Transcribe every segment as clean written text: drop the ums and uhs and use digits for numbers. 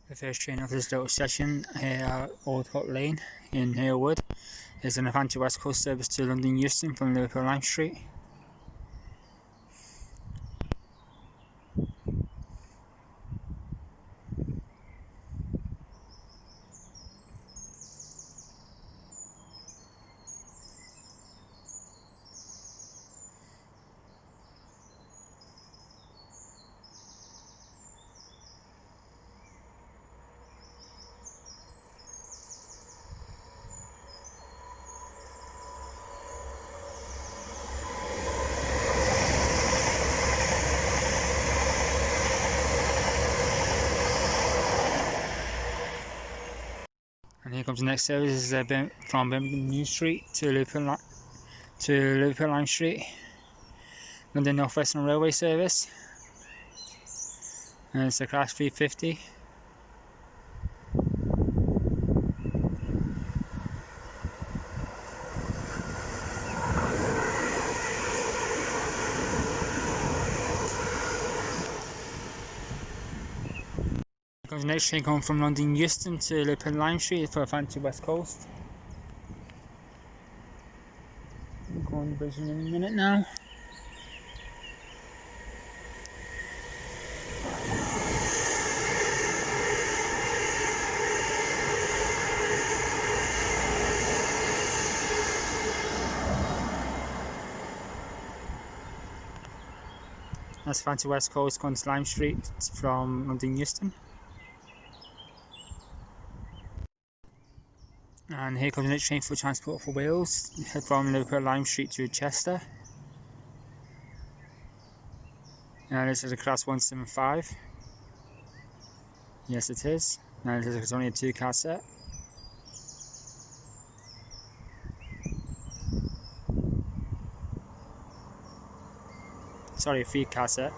The first train of this little session here at Old Hutte Lane in Harewood is an Hutte West Coast service to London Euston from Liverpool Lime Street. And here comes the next service. This is from Birmingham New Street to Liverpool Lime Street, London North Western Railway service. And it's a Class 350. Here comes the next train coming from London Euston to Liverpool Lime Street for Hutte West Coast. I'm going to bridge in a minute now. That's Hutte West Coast going to Lime Street from London Euston. And here comes the next train for Transport for Wales, from Liverpool Lime Street to Chester. And this is a Class 175. Yes, it is. And it's only a 2-car set. Sorry, a 3-car set.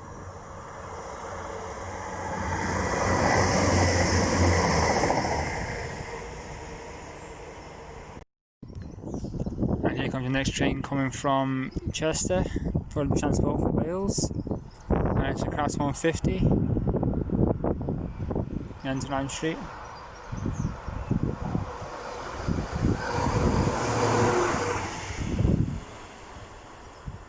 And here comes the next train coming from Chester for Transport for Wales. And it's a Class 150. Into Lime Street.